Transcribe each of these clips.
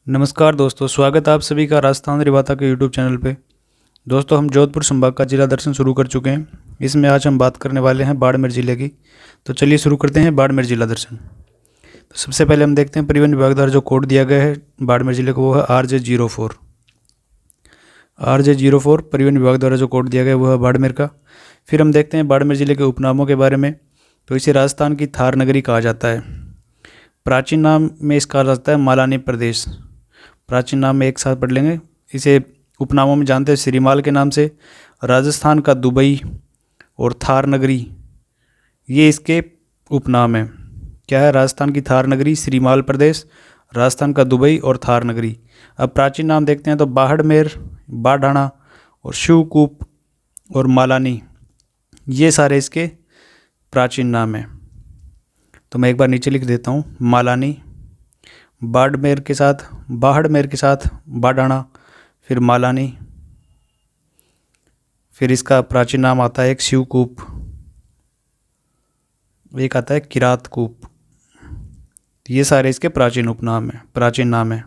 नमस्कार दोस्तों, स्वागत है आप सभी का राजस्थान रिवाता के यूट्यूब चैनल पे। दोस्तों, हम जोधपुर संभाग का जिला दर्शन शुरू कर चुके हैं। इसमें आज हम बात करने वाले हैं बाड़मेर ज़िले की। तो चलिए शुरू करते हैं बाड़मेर जिला दर्शन। तो सबसे पहले हम देखते हैं परिवहन विभाग द्वारा जो कोड दिया गया है बाड़मेर ज़िले को, वो है RJ04। RJ04 परिवहन विभाग द्वारा जो कोड दिया गया है वो है बाड़मेर का। फिर हम देखते हैं बाड़मेर ज़िले के उपनामों के बारे में। तो इसे राजस्थान की थार नगरी कहा जाता है। प्राचीन नाम में इसका कहा जाता है मालानी प्रदेश। प्राचीन नाम में एक साथ पढ़ लेंगे। इसे उपनामों में जानते हैं श्रीमाल के नाम से, राजस्थान का दुबई और थार नगरी, ये इसके उपनाम हैं। क्या है? राजस्थान की थार नगरी, श्रीमाल प्रदेश, राजस्थान का दुबई और थार नगरी। अब प्राचीन नाम देखते हैं तो बाहड़मेर, बाढ़ाणा और शिवकूप और मालानी, ये सारे इसके प्राचीन नाम हैं। तो मैं एक बार नीचे लिख देता हूँ। मालानी, बाड़मेर के साथ, बाहड़मेर के साथ बाढ़ाणा, फिर मालानी, फिर इसका प्राचीन नाम आता है एक शिवकूप, एक आता है किरातकूप। ये सारे इसके प्राचीन उपनाम हैं, प्राचीन नाम हैं।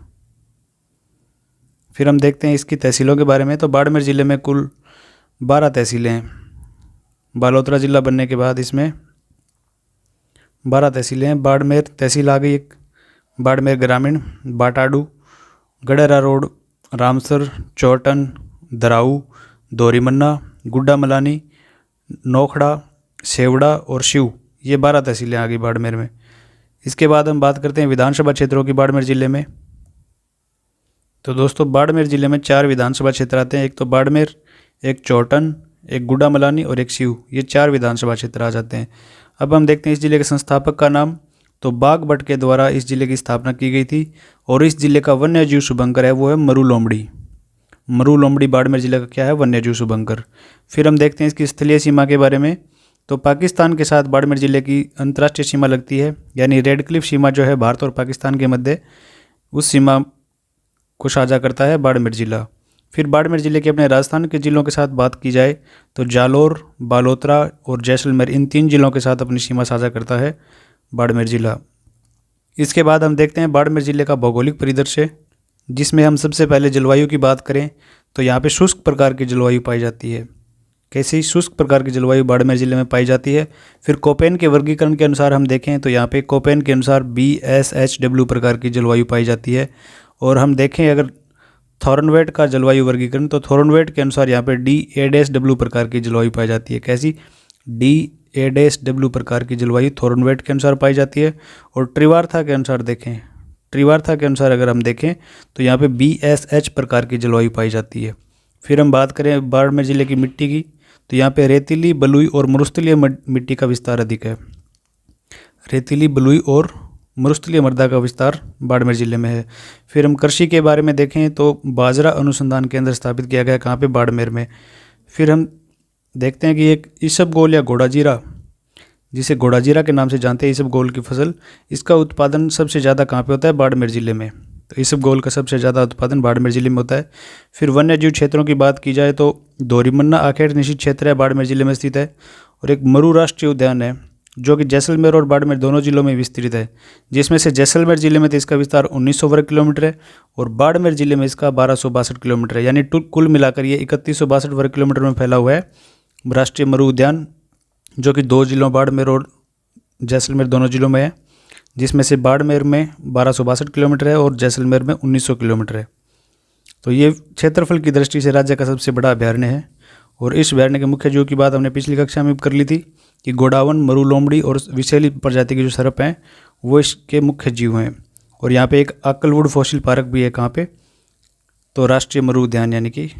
फिर हम देखते हैं इसकी तहसीलों के बारे में। तो बाड़मेर ज़िले में कुल 12 तहसीलें हैं। बालोतरा ज़िला बनने के बाद इसमें 12 तहसीलें हैं। बाड़मेर तहसील आ गई एक, बाड़मेर ग्रामीण, बाटाडू, गडेरा रोड, रामसर, चौटन, दराऊ, दोरीमन्ना, गुड्डा मलानी, नोखड़ा, सेवड़ा और शिव, ये 12 तहसीलें आ गई बाड़मेर में। इसके बाद हम बात करते हैं विधानसभा क्षेत्रों की बाड़मेर ज़िले में। तो दोस्तों, बाड़मेर ज़िले में 4 विधानसभा क्षेत्र आते हैं। एक तो बाड़मेर, एक चौटन, एक गुड्डा मलानी और एक शिव, ये 4 विधानसभा क्षेत्र आ जाते हैं। अब हम देखते हैं इस ज़िले के संस्थापक का नाम। तो बागभट्ट के द्वारा इस ज़िले की स्थापना की गई थी और इस ज़िले का वन्य जीव शुभंकर है वो है मरु लोमड़ी। मरु लोमड़ी बाड़मेर ज़िले का क्या है? वन्य जीव शुभंकर। फिर हम देखते हैं इसकी स्थलीय सीमा के बारे में। तो पाकिस्तान के साथ बाड़मेर ज़िले की अंतर्राष्ट्रीय सीमा लगती है, यानी रेड क्लिफ सीमा जो है भारत और पाकिस्तान के मध्य, उस सीमा को साझा करता है बाड़मेर ज़िला। फिर बाड़मेर ज़िले के अपने राजस्थान के ज़िलों के साथ बात की जाए तो जालोर, बालोतरा और जैसलमेर, इन 3 ज़िलों के साथ अपनी सीमा साझा करता है बाड़मेर ज़िला। इसके बाद हम देखते हैं बाड़मेर ज़िले का भौगोलिक परिदृश्य, जिसमें हम सबसे पहले जलवायु की बात करें तो यहाँ पे शुष्क प्रकार की जलवायु पाई जाती है। कैसी शुष्क प्रकार की जलवायु बाड़मेर ज़िले में पाई जाती है? फिर कोपेन के वर्गीकरण के अनुसार हम देखें तो यहाँ पे कोपेन के अनुसार BSHW प्रकार की जलवायु पाई जाती है। और हम देखें अगर थॉर्नवेट का जलवायु वर्गीकरण, तो थॉर्नवेट के अनुसार यहाँ पे DA-W प्रकार की जलवायु पाई जाती है। कैसी? DA-W प्रकार की जलवायु थॉर्नवेट के अनुसार पाई जाती है। और त्रिवार्था के अनुसार देखें, त्रिवार्था के अनुसार अगर हम देखें तो यहाँ पे BSH प्रकार की जलवायु पाई जाती है। फिर हम बात करें बाड़मेर ज़िले की मिट्टी की, तो यहाँ पे रेतीली, बलुई और मरुस्थलीय मिट्टी का विस्तार अधिक है। रेतीली, बलुई और मरुस्थलीय मृदा का विस्तार बाड़मेर ज़िले में है। फिर हम कृषि के बारे में देखें तो बाजरा अनुसंधान केंद्र स्थापित किया गया, कहाँ पे? बाड़मेर में। फिर हम देखते हैं कि एक ईसबगोल या घोड़ाजीरा, जिसे घोड़ाजीरा के नाम से जानते हैं, ईसबगोल की फसल, इसका उत्पादन सबसे ज़्यादा कहाँ पे होता है? बाड़मेर ज़िले में। तो ईसबगोल का सबसे ज़्यादा उत्पादन बाड़मेर ज़िले में होता है। फिर वन्य जीव क्षेत्रों की बात की जाए तो दोरीमन्ना आखेड़ निश्चित क्षेत्र है, बाड़मेर ज़िले में स्थित है। और एक मरु राष्ट्रीय उद्यान है जो कि जैसलमेर और बाड़मेर दोनों जिलों में विस्तृत है, जिसमें से जैसलमेर ज़िले में तो इसका विस्तार 1900 वर्ग किलोमीटर है और बाड़मेर ज़िले में इसका 1262 किलोमीटर है, यानी कुल मिलाकर ये 3162 वर्ग किलोमीटर में फैला हुआ है राष्ट्रीय मरु उद्यान, जो कि 2 जिलों बाड़मेर और जैसलमेर दोनों जिलों में है, जिसमें से बाड़मेर में 1262 किलोमीटर है और जैसलमेर में 1900 किलोमीटर है। तो ये क्षेत्रफल की दृष्टि से राज्य का सबसे बड़ा अभयारण्य है। और इस अभयारण्य के मुख्य जीव की बात हमने पिछली कक्षा में कर ली थी कि गोडावन, मरु लोमड़ी और विषैली प्रजाति के जो सर्प हैं वो इसके मुख्य जीव हैं। और यहाँ पे एक आकलवुड फॉसिल पार्क भी है, कहाँ पे? तो राष्ट्रीय मरु उद्यान, यानी कि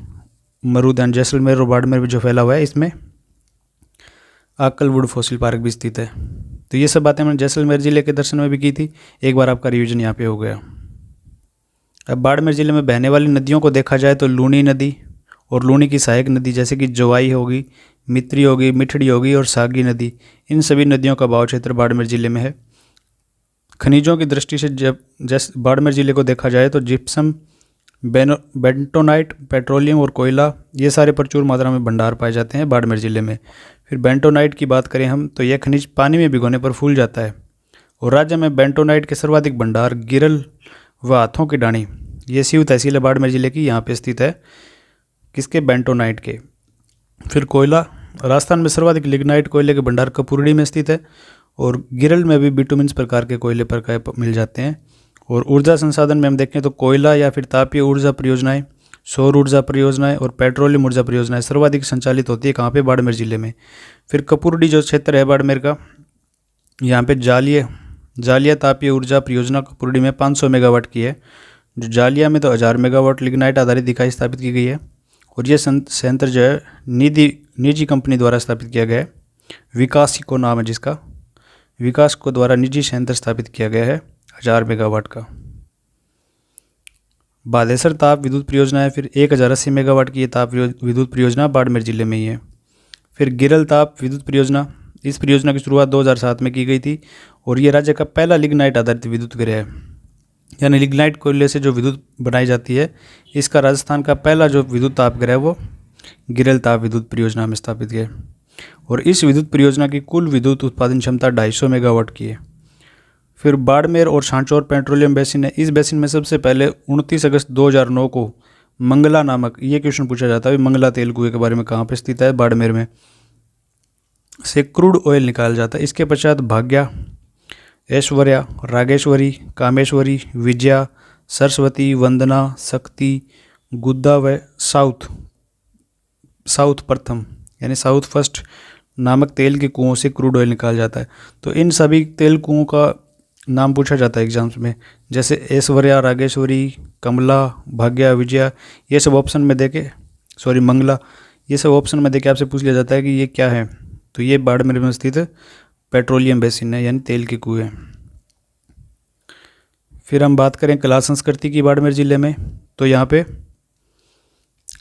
मरु उद्यान जैसलमेर और बाड़मेर में जो फैला हुआ है, इसमें आकलवुड फॉसिल पार्क भी स्थित है। तो ये सब बातें हमने जैसलमेर ज़िले के दर्शन में भी की थी, एक बार आपका रिवीजन यहाँ पे हो गया। अब बाड़मेर ज़िले में बहने वाली नदियों को देखा जाए तो लूनी नदी और लूनी की सहायक नदी जैसे कि जोवाई होगी, मित्री होगी, मिठड़ी होगी और सागी नदी, इन सभी नदियों का बहाव क्षेत्र बाड़मेर ज़िले में है। खनिजों की दृष्टि से जब बाड़मेर ज़िले को देखा जाए तो जिप्सम, बेंटोनाइट, पेट्रोलियम और कोयला, ये सारे प्रचुर मात्रा में भंडार पाए जाते हैं बाड़मेर ज़िले में। फिर बेंटोनाइट की बात करें हम तो यह खनिज पानी में भिगोने पर फूल जाता है और राज्य में बेंटोनाइट के सर्वाधिक भंडार गिरल व हाथों की डाणी ये शिव तहसील है बाड़मेर जिले की, यहाँ पे स्थित है। किसके? बेंटोनाइट के। फिर कोयला, राजस्थान में सर्वाधिक लिग्नाइट कोयले के भंडार कपूरडी में स्थित है, और गिरल में भी बिटुमिन्स प्रकार के कोयले प्रकार मिल जाते हैं। और ऊर्जा संसाधन में हम देखें तो कोयला या फिर तापीय ऊर्जा परियोजनाएं, सौर ऊर्जा परियोजनाएं और पेट्रोलियम ऊर्जा परियोजनाएं सर्वाधिक संचालित होती है कहाँ पे? बाड़मेर जिले में। फिर कपूरडी जो क्षेत्र है बाड़मेर का, यहाँ पे जालिया तापीय ऊर्जा परियोजना कपूरडी में 500 मेगावाट की है। जो जालिया में तो 1000 मेगावाट लिग्नाइट आधारित इकाई स्थापित की गई है, और ये संयंत्र जो है निजी कंपनी द्वारा स्थापित किया गया है। विकास को नाम है जिसका, विकास को द्वारा निजी संयंत्र स्थापित किया गया है 1000 मेगावाट का। बालेसर ताप विद्युत परियोजना है, फिर 1080 मेगावाट की ये ताप विद्युत परियोजना बाड़मेर जिले में ही है। फिर गिरल ताप विद्युत परियोजना, इस परियोजना की शुरुआत 2007 में की गई थी, और ये राज्य का पहला लिग्नाइट आधारित विद्युत गृह है। यानी लिग्नाइट कोयले से जो विद्युत बनाई जाती है, इसका राजस्थान का पहला जो विद्युत ताप गृह है वो गिरल ताप विद्युत परियोजना में स्थापित है। और इस विद्युत परियोजना की कुल विद्युत उत्पादन क्षमता 250 मेगावाट की है। फिर बाड़मेर और सांचौर पेट्रोलियम बेसिन है। इस बेसिन में सबसे पहले 29 अगस्त 2009 को मंगला नामक, ये क्वेश्चन पूछा जाता है मंगला तेल कुएं के बारे में, कहाँ पे स्थित है? बाड़मेर में, से क्रूड ऑयल निकाला जाता है। इसके पश्चात भाग्या, ऐश्वर्या, रागेश्वरी, कामेश्वरी, विजया, सरस्वती, वंदना, शक्ति, गुद्दा व साउथ प्रथम यानी साउथ फर्स्ट नामक तेल के कुओं से क्रूड ऑयल निकाला जाता है। तो इन सभी तेल कुओं का नाम पूछा जाता है एग्जाम्स में, जैसे ऐश्वर्या, रागेश्वरी, कमला, भाग्या, विजया, ये सब ऑप्शन में देके, मंगला, ये सब ऑप्शन में देके आपसे पूछ लिया जाता है कि ये क्या है। तो ये बाड़मेर में स्थित पेट्रोलियम बेसिन है, यानी तेल के कुएं। फिर हम बात करें कला संस्कृति की बाड़मेर जिले में, तो यहाँ पे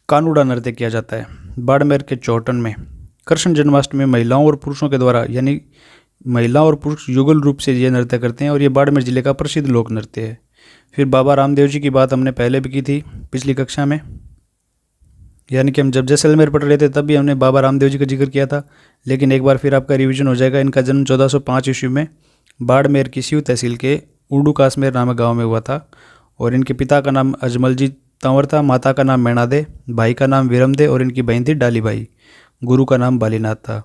कानूड़ा नृत्य किया जाता है। बाड़मेर के चौटन में कृष्ण जन्माष्टमी में महिलाओं और पुरुषों के द्वारा, यानी महिला और पुरुष युगल रूप से ये नृत्य करते हैं, और ये बाड़मेर जिले का प्रसिद्ध लोक नृत्य है। फिर बाबा रामदेव जी की बात हमने पहले भी की थी पिछली कक्षा में, यानी कि हम जब जैसलमेर पढ़ रहे थे तब भी हमने बाबा रामदेव जी का जिक्र किया था, लेकिन एक बार फिर आपका रिवीजन हो जाएगा। इनका जन्म 1405 ईस्वी में बाड़मेर की शिव तहसील के उर्डू काश्मीर नामक गांव में हुआ था, और इनके पिता का नाम अजमलजी तंवर था, माता का नाम मैणादे, भाई का नाम वीरमदे, और इनकी बहन थी डालीबाई, गुरु का नाम बालीनाथ था।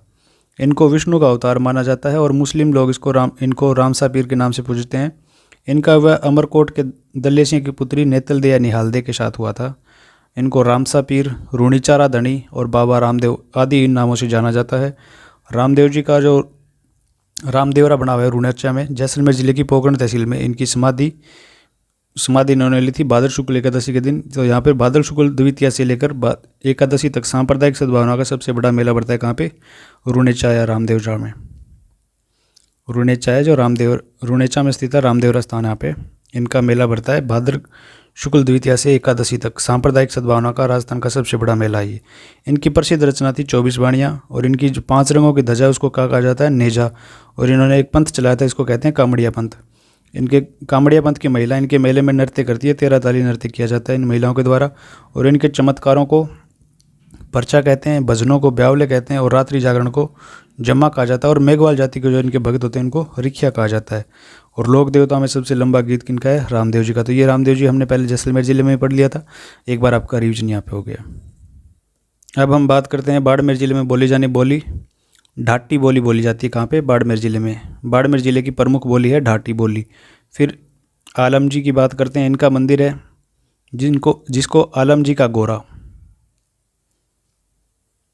इनको विष्णु का अवतार माना जाता है, और मुस्लिम लोग इनको रामसा पीर के नाम से पूजते हैं। इनका वह अमरकोट के दल्ले सिंह की पुत्री नेतल दे या निहाल के साथ हुआ था। इनको रामसा पीर, रूणीचारा धनी और बाबा रामदेव आदि इन नामों से जाना जाता है। रामदेव जी का जो रामदेवरा बना हुआ है रूणेचा में, जैसलमेर जिले की पोकरण तहसील में इनकी समाधि इन्होंने ली थी भाद्र शुक्ल एकादशी के दिन। तो यहाँ पर भाद्र शुक्ल द्वितीया से लेकर एकादशी तक सांप्रदायिक सद्भावना का सबसे बड़ा मेला बढ़ता है। कहाँ पे? रूणेचा या रामदेवरा में। रूणेचा है जो रूणेचा में स्थित है, रामदेवरा स्थान यहाँ पे इनका मेला बढ़ता है। भाद्र शुक्ल द्वितीया से एकादशी तक सांप्रदायिक सद्भावना का राजस्थान का सबसे बड़ा मेला है ये। इनकी प्रसिद्ध रचना थी 24 वाणियाँ, और इनकी जो 5 रंगों की ध्वजा उसको कहा जाता है नेजा। और इन्होंने एक पंथ चलाया था, इसको कहते हैं कामड़िया पंथ। इनके कामड़िया पंथ की महिला इनके मेले में नृत्य करती है, 13 ताली नृत्य किया जाता है इन महिलाओं के द्वारा। और इनके चमत्कारों को पर्चा कहते हैं, भजनों को ब्यावले कहते हैं, और रात्रि जागरण को जम्मा कहा जाता है। और मेघवाल जाति के जो इनके भक्त होते हैं इनको रिखिया कहा जाता है। और लोक देवताओं में सबसे लंबा गीत किनका है? रामदेव जी का। तो ये रामदेव जी हमने पहले जैसलमेर जिले में पढ़ लिया था, एक बार आपका रिवीजन यहाँ पे हो गया। अब हम बात करते हैं बाड़मेर जिले में बोली जाने बोली। ढाटी बोली बोली जाती है कहाँ पे? बाड़मेर जिले में। बाड़मेर जिले की प्रमुख बोली है ढाटी बोली। फिर आलम जी की बात करते हैं। इनका मंदिर है जिसको आलम जी का गोरा,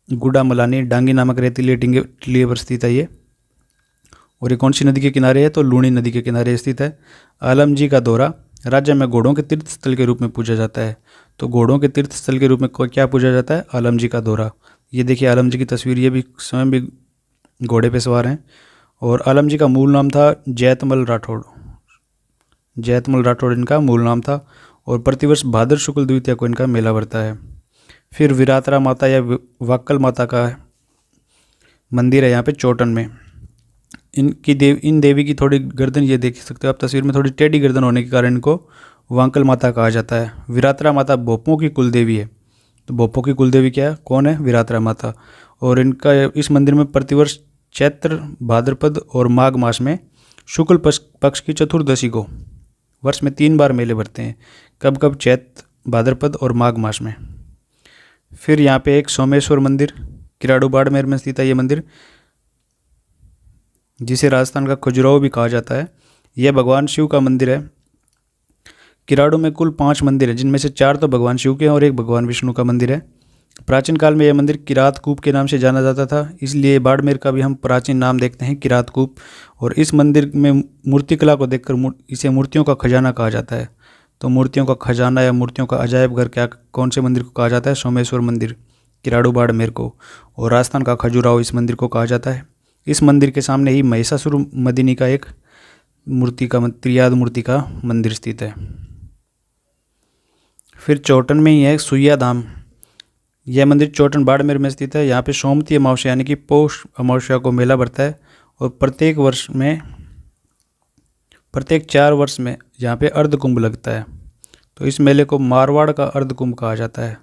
गुडा मलानी डांगी नामक रेतीली टीले पर स्थित है ये। और ये कौन सी नदी के किनारे है? तो लूणी नदी के किनारे स्थित है। आलम जी का दौरा राज्य में घोड़ों के तीर्थ स्थल के रूप में पूजा जाता है। तो घोड़ों के तीर्थ स्थल के रूप में क्या पूजा जाता है? आलम जी का दौरा। ये देखिए आलम जी की तस्वीर, ये भी स्वयं भी घोड़े पे सवार हैं। और आलम जी का मूल नाम था जैतमल राठौड़। जैतमल राठौड़ इनका मूल नाम था। और प्रतिवर्ष भाद्र शुक्ल द्वितीया को इनका मेला बढ़ता है। फिर विरातरा माता या वाक्कल माता का मंदिर है यहाँ पे चौटन में। इन देवी की थोड़ी गर्दन, ये देख सकते हो आप तस्वीर में, थोड़ी टेढ़ी गर्दन होने के कारण इनको वांकल माता कहा जाता है। विरातरा माता भोपों की कुलदेवी है। तो भोपों की कुलदेवी क्या है? कौन है? विरातरा माता। और इनका इस मंदिर में प्रतिवर्ष चैत्र, भाद्रपद और माघ मास में शुक्ल पक्ष की चतुर्दशी को वर्ष में 3 बार मेले भरते हैं। कब कब? चैत, भाद्रपद और माघ मास में। फिर यहाँ पे एक सोमेश्वर मंदिर किराड़ू बाड़मेर में स्थित है ये मंदिर, जिसे राजस्थान का खजुराहो भी कहा जाता है। यह भगवान शिव का मंदिर है। किराड़ू में कुल 5 मंदिर हैं, जिनमें से 4 तो भगवान शिव के हैं और एक भगवान विष्णु का मंदिर है। प्राचीन काल में यह मंदिर किरात कूप के नाम से जाना जाता था, इसलिए बाड़मेर का भी हम प्राचीन नाम देखते हैं किरात कूप। और इस मंदिर में मूर्तिकला को देखकर इसे मूर्तियों का खजाना कहा जाता है। तो मूर्तियों का खजाना या मूर्तियों का अजायब घर क्या कौन से मंदिर को कहा जाता है? सोमेश्वर मंदिर किराड़ू बाड़मेर को। और राजस्थान का खजुराहो इस मंदिर को कहा जाता है। इस मंदिर के सामने ही महिषासुर मर्दिनी का एक त्रियाद मूर्ति का मंदिर स्थित है। फिर चौटन में ही है सुइया धाम। यह मंदिर चौटन बाड़मेर में स्थित है। यहाँ पे सोमवती अमावस्या यानी कि पौष अमावस्या को मेला भरता है और प्रत्येक 4 वर्ष में यहाँ पे अर्धकुंभ लगता है। तो इस मेले को मारवाड़ का अर्धकुंभ कहा जाता है।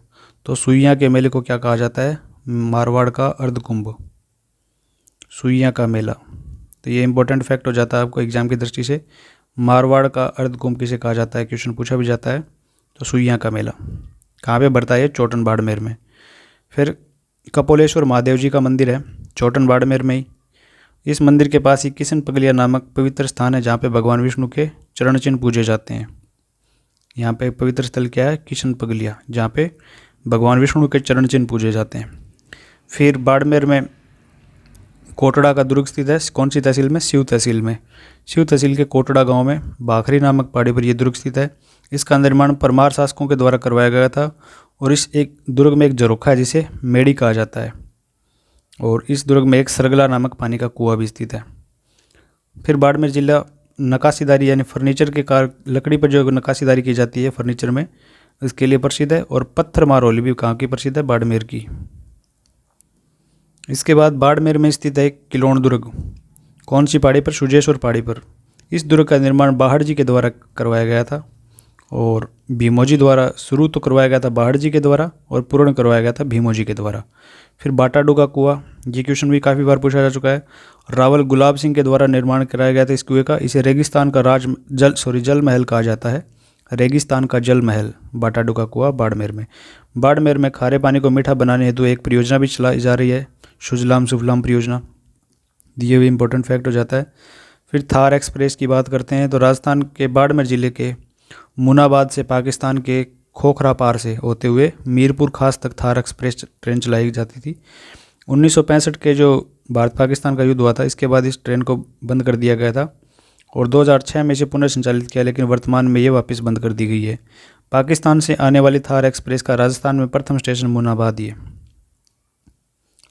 तो सुइया के मेले को क्या कहा जाता है? मारवाड़ का अर्धकुंभ, सुइया का मेला। तो ये इंपॉर्टेंट फैक्ट हो जाता है आपको एग्जाम की दृष्टि से। मारवाड़ का अर्धकुंभ किसे कहा जाता है? क्वेश्चन पूछा भी जाता है। तो सुइया का मेला कहाँ पे बढ़ता है? चौटन बाड़मेर में। फिर कपोलेश्वर महादेव जी का मंदिर है चौटन बाड़मेर में ही। इस मंदिर के पास ही किशन पगलिया नामक पवित्र स्थान है, जहाँ पे भगवान विष्णु के चरण चिन्ह पूजे जाते हैं। यहाँ पे पवित्र स्थल क्या है? किशन पगलिया, जहाँ पे भगवान विष्णु के चरण चिन्ह पूजे जाते हैं। फिर बाड़मेर में कोटड़ा का दुर्ग स्थित है। कौन सी तहसील में? शिव तहसील में। शिव तहसील के कोटड़ा गांव में भाखरी नामक पहाड़ी पर यह दुर्ग स्थित है। इसका निर्माण परमार शासकों के द्वारा करवाया गया था। और इस एक दुर्ग में एक झरोखा है जिसे मेड़ी कहा जाता है। और इस दुर्ग में एक सरगला नामक पानी का कुआं भी स्थित है। फिर बाड़मेर जिला नक्काशीदारी यानी फर्नीचर के लकड़ी पर जो नक्काशीदारी की जाती है फर्नीचर में, इसके लिए प्रसिद्ध है। और पत्थर मारौली भी कहाँ की प्रसिद्ध है? बाड़मेर की। इसके बाद बाड़मेर में स्थित है किलोण दुर्ग। कौन सी पहाड़ी पर? सुजेश्वर पहाड़ी पर। इस दुर्ग का निर्माण बाहड़ जी के द्वारा करवाया गया था। और भीमोजी द्वारा शुरू तो करवाया गया था बाहड़ जी के द्वारा और पूर्ण करवाया गया था भीमोजी के द्वारा। फिर बाटाडू का कुआं, ये क्वेश्चन भी काफ़ी बार पूछा जा चुका है। रावल गुलाब सिंह के द्वारा निर्माण कराया गया था इस कुएं का। इसे रेगिस्तान का जल महल कहा जाता है। रेगिस्तान का जल महल बाटाडू का कुआं बाड़मेर में। बाड़मेर में खारे पानी को मीठा बनाने हेतु एक परियोजना भी चलाई जा रही है, सुजलाम सुफलाम परियोजना। ये भी इंपॉर्टेंट फैक्ट हो जाता है। फिर थार एक्सप्रेस की बात करते हैं तो राजस्थान के बाड़मेर जिले के मुनाबाद से पाकिस्तान के खोखरा पार से होते हुए मीरपुर खास तक थार एक्सप्रेस ट्रेन चलाई जाती थी। 1965 के जो भारत पाकिस्तान का युद्ध हुआ था, इसके बाद इस ट्रेन को बंद कर दिया गया था और 2006 में इसे पुनर्संचालित किया, लेकिन वर्तमान में ये वापस बंद कर दी गई है। पाकिस्तान से आने वाली थार एक्सप्रेस का राजस्थान में प्रथम स्टेशन मुनाबाद ही है।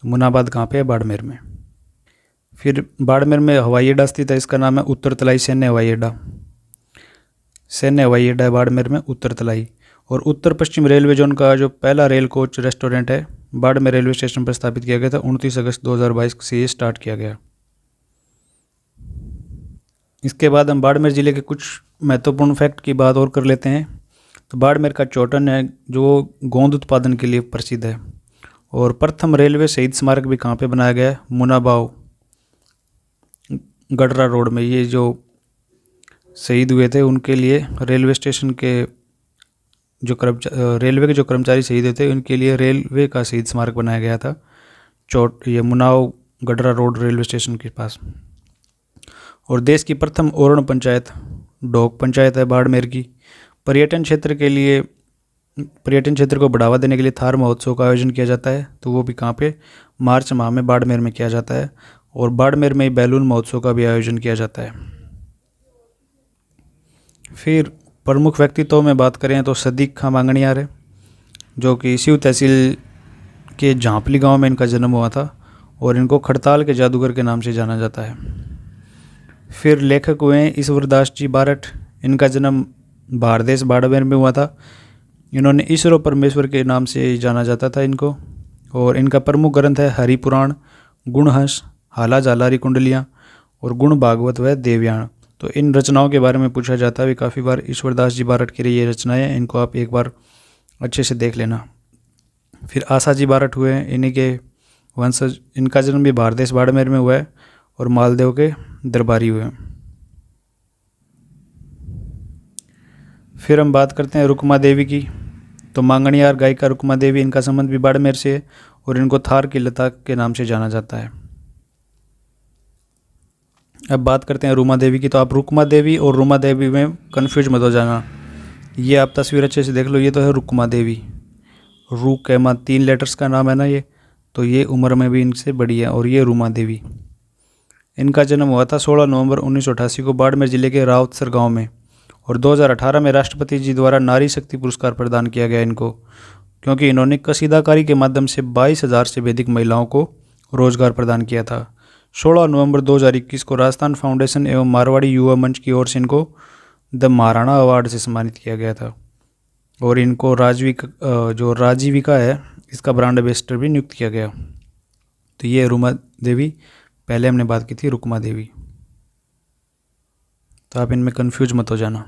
मुनाबाद कहाँ पे है? बाड़मेर में। फिर बाड़मेर में हवाई अड्डा स्थित है, इसका नाम है उत्तर तलाई सैन्य हवाई अड्डा। सैन्य हवाई अड्डा है बाड़मेर में उत्तर तलाई। और उत्तर पश्चिम रेलवे जोन का जो पहला रेल कोच रेस्टोरेंट है बाड़मेर रेलवे स्टेशन पर स्थापित किया गया था। 29 अगस्त 2022 से ये स्टार्ट किया गया। इसके बाद हम बाड़मेर जिले के कुछ महत्वपूर्ण फैक्ट की बात और कर लेते हैं। तो बाड़मेर का चौटन है जो गोंद उत्पादन के लिए प्रसिद्ध है। और प्रथम रेलवे शहीद स्मारक भी कहाँ पे बनाया गया है? मुनाबाव गडरा रोड में। ये जो शहीद हुए थे उनके लिए रेलवे स्टेशन के रेलवे के जो कर्मचारी शहीद हुए थे उनके लिए रेलवे का शहीद स्मारक बनाया गया था ये मुनाव गडरा रोड रेलवे स्टेशन के पास। और देश की प्रथम ओरण पंचायत डोक पंचायत है बाड़मेर की। पर्यटन क्षेत्र को बढ़ावा देने के लिए थार महोत्सव का आयोजन किया जाता है। तो वो भी कहाँ पे? मार्च माह में बाड़मेर में किया जाता है। और बाड़मेर में बैलून महोत्सव का भी आयोजन किया जाता है। फिर प्रमुख व्यक्तित्व में बात करें तो सदीक खां मांगणियार है, जो कि शिव तहसील के झांपली गांव में इनका जन्म हुआ था और इनको खड़ताल के जादूगर के नाम से जाना जाता है। फिर लेखक हुए हैं ईश्वरदास जी बारठ। इनका जन्म भारदेश बाड़मेर में हुआ था। इन्होंने ईश्वर परमेश्वर के नाम से जाना जाता था इनको। और इनका प्रमुख ग्रंथ है हरिपुराण, गुणहंस, हाला जालारी कुंडलियाँ और गुण भागवत व देवयान। तो इन रचनाओं के बारे में पूछा जाता है भी काफ़ी बार। ईश्वरदास जी बारठ की ये रचनाएं हैं, इनको आप एक बार अच्छे से देख लेना। फिर आशा जी बारठ हुए हैं, इन्हीं के वंशज। इनका जन्म भी भारदेश बाड़मेर में हुआ है और मालदेव के दरबारी हुए हैं। फिर हम बात करते हैं रुक्मा देवी की। तो मांगणियार गायिका रुक्मा देवी, इनका संबंध भी बाड़मेर से है और इनको थार की लता के नाम से जाना जाता है। अब बात करते हैं रूमा देवी की। तो आप रुक्मा देवी और रूमा देवी में कंफ्यूज मत हो जाना। ये आप तस्वीर अच्छे से देख लो, ये तो है रुक्मा देवी। रू कैमा 3 लेटर्स का नाम है ना ये, तो ये उम्र में भी इनसे बड़ी है। और ये रूमा देवी, इनका जन्म हुआ था 16 नवंबर 1988 को बाड़मेर जिले के रावतसर गांव में। और 2018 में राष्ट्रपति जी द्वारा नारी शक्ति पुरस्कार प्रदान किया गया इनको, क्योंकि इन्होंने कसीदाकारी के माध्यम से 22,000 से भी अधिक महिलाओं को रोजगार प्रदान किया था। 16 नवंबर 2021 को राजस्थान फाउंडेशन एवं मारवाड़ी युवा मंच की ओर से इनको द महाराणा अवार्ड से सम्मानित किया गया था। और इनको जो राजीविका है इसका ब्रांड एम्बेसडर भी नियुक्त किया गया। तो ये रूमा देवी, पहले हमने बात की थी रुक्मा देवी। तो आप इनमें कंफ्यूज मत हो जाना,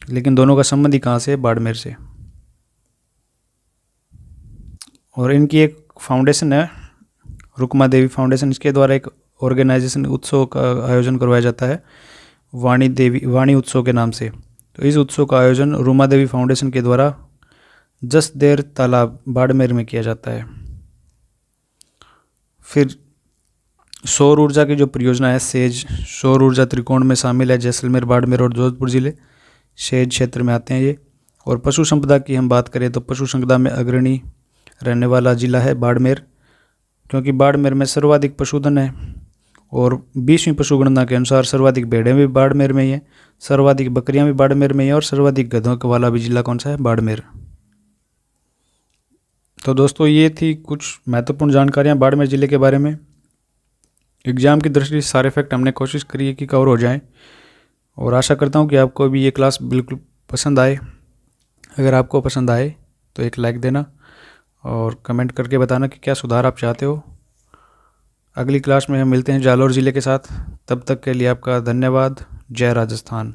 लेकिन दोनों का संबंध ही कहाँ से है? बाड़मेर से। और इनकी एक फाउंडेशन है, रुक्मा देवी फाउंडेशन। इसके द्वारा एक ऑर्गेनाइजेशन उत्सव का आयोजन करवाया जाता है, वाणी उत्सव के नाम से। तो इस उत्सव का आयोजन रूमा देवी फाउंडेशन के द्वारा जसदेर तालाब बाड़मेर में किया जाता है। फिर सौर ऊर्जा की जो परियोजना है सेज, सौर ऊर्जा त्रिकोण में शामिल है जैसलमेर, बाड़मेर और जोधपुर जिले सेज क्षेत्र में आते हैं ये। और पशु संपदा की हम बात करें तो पशु संपदा में अग्रणी रहने वाला जिला है बाड़मेर, क्योंकि बाड़मेर में सर्वाधिक पशुधन है। और 20वीं पशु गणना के अनुसार सर्वाधिक भेड़ें भी बाड़मेर में ही है, सर्वाधिक बकरियां भी बाड़मेर में ही है, और सर्वाधिक गधों वाला भी जिला कौन सा है? बाड़मेर। तो दोस्तों ये थी कुछ महत्वपूर्ण जानकारियां बाड़मेर ज़िले के बारे में। एग्ज़ाम की दृष्टि से सारे फैक्ट हमने कोशिश करी है कि कवर हो जाएं, और आशा करता हूं कि आपको भी ये क्लास बिल्कुल पसंद आए। अगर आपको पसंद आए तो एक लाइक देना और कमेंट करके बताना कि क्या सुधार आप चाहते हो। अगली क्लास में हम मिलते हैं जालौर ज़िले के साथ। तब तक के लिए आपका धन्यवाद। जय राजस्थान।